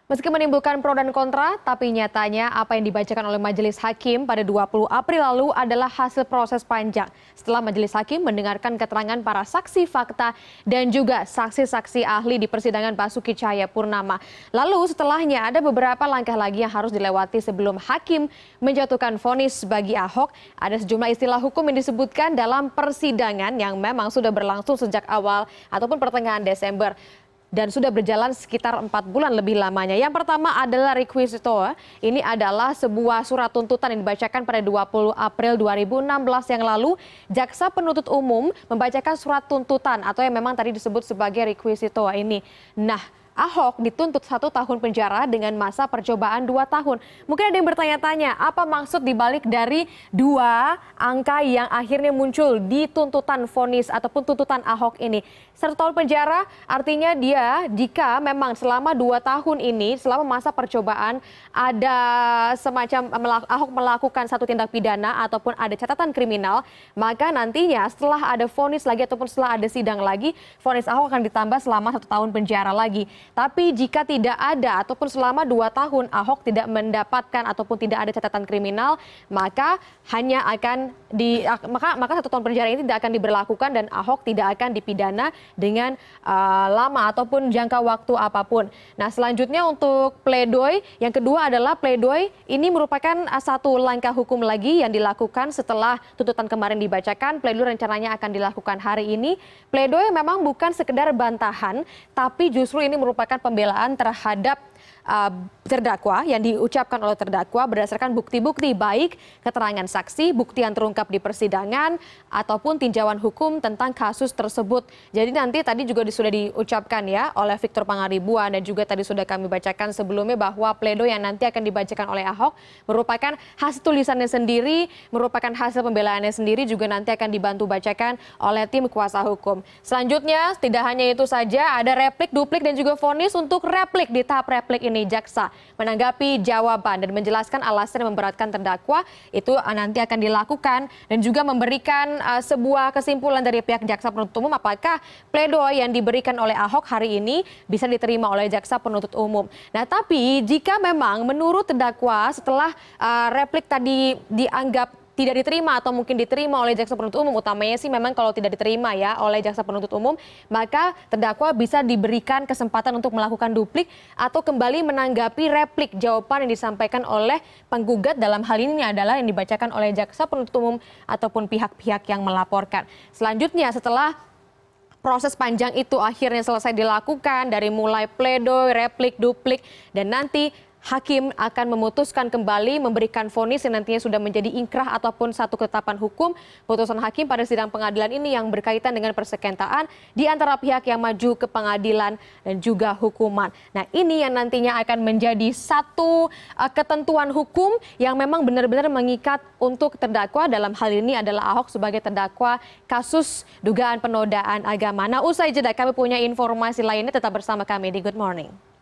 Meski menimbulkan pro dan kontra, tapi nyatanya apa yang dibacakan oleh Majelis Hakim pada 20 April lalu adalah hasil proses panjang setelah Majelis Hakim mendengarkan keterangan para saksi fakta dan juga saksi-saksi ahli di persidangan Basuki Cahayapurnama. Lalu setelahnya ada beberapa langkah lagi yang harus dilewati sebelum Hakim menjatuhkan vonis bagi Ahok. Ada sejumlah istilah hukum yang disebutkan dalam persidangan yang memang sudah berlangsung sejak awal ataupun pertengahan Desember dan sudah berjalan sekitar 4 bulan lebih lamanya. Yang pertama adalah requisito. Ini adalah sebuah surat tuntutan yang dibacakan pada 20 April 2016 yang lalu. Jaksa penuntut umum membacakan surat tuntutan atau yang memang tadi disebut sebagai requisito ini. Nah, Ahok dituntut 1 tahun penjara dengan masa percobaan 2 tahun. Mungkin ada yang bertanya-tanya, apa maksud dibalik dari 2 angka yang akhirnya muncul di tuntutan vonis ataupun tuntutan Ahok ini. 1 tahun penjara artinya dia jika memang selama 2 tahun ini, selama masa percobaan ada semacam Ahok melakukan satu tindak pidana ataupun ada catatan kriminal, maka nantinya setelah ada vonis lagi ataupun setelah ada sidang lagi, vonis Ahok akan ditambah selama 1 tahun penjara lagi. Tapi jika tidak ada ataupun selama 2 tahun Ahok tidak mendapatkan ataupun tidak ada catatan kriminal, maka hanya akan maka 1 tahun penjara ini tidak akan diberlakukan dan Ahok tidak akan dipidana dengan lama ataupun jangka waktu apapun. Nah, selanjutnya untuk pledoi, yang kedua adalah pledoi ini merupakan satu langkah hukum lagi yang dilakukan setelah tuntutan kemarin dibacakan. Pledoi rencananya akan dilakukan hari ini. Pledoi memang bukan sekedar bantahan, tapi justru ini merupakan pembelaan terhadap terdakwa yang diucapkan oleh terdakwa berdasarkan bukti-bukti baik keterangan saksi, bukti yang terungkap di persidangan ataupun tinjauan hukum tentang kasus tersebut. Jadi nanti tadi juga sudah diucapkan ya oleh Victor Pangaribuan dan juga tadi sudah kami bacakan sebelumnya bahwa pledoi yang nanti akan dibacakan oleh Ahok merupakan hasil tulisannya sendiri, merupakan hasil pembelaannya sendiri, juga nanti akan dibantu bacakan oleh tim kuasa hukum. Selanjutnya tidak hanya itu saja, ada replik, duplik dan juga vonis. Untuk replik, di tahap replik ini jaksa menanggapi jawaban dan menjelaskan alasan yang memberatkan terdakwa itu nanti akan dilakukan dan juga memberikan sebuah kesimpulan dari pihak jaksa penuntut umum apakah pledoi yang diberikan oleh Ahok hari ini bisa diterima oleh jaksa penuntut umum. Nah, tapi jika memang menurut terdakwa setelah replik tadi dianggap tidak diterima atau mungkin diterima oleh jaksa penuntut umum, utamanya sih memang kalau tidak diterima ya oleh jaksa penuntut umum, maka terdakwa bisa diberikan kesempatan untuk melakukan duplik atau kembali menanggapi replik jawaban yang disampaikan oleh penggugat. Dalam hal ini adalah yang dibacakan oleh jaksa penuntut umum ataupun pihak-pihak yang melaporkan. Selanjutnya setelah proses panjang itu akhirnya selesai dilakukan dari mulai pledoi, replik, duplik, dan nanti Hakim akan memutuskan kembali memberikan vonis yang nantinya sudah menjadi ingkrah ataupun satu ketetapan hukum. Putusan Hakim pada sidang pengadilan ini yang berkaitan dengan persengketaan di antara pihak yang maju ke pengadilan dan juga hukuman. Nah, ini yang nantinya akan menjadi satu ketentuan hukum yang memang benar-benar mengikat untuk terdakwa. Dalam hal ini adalah Ahok sebagai terdakwa kasus dugaan penodaan agama. Nah, usai jeda kami punya informasi lainnya, tetap bersama kami di Good Morning.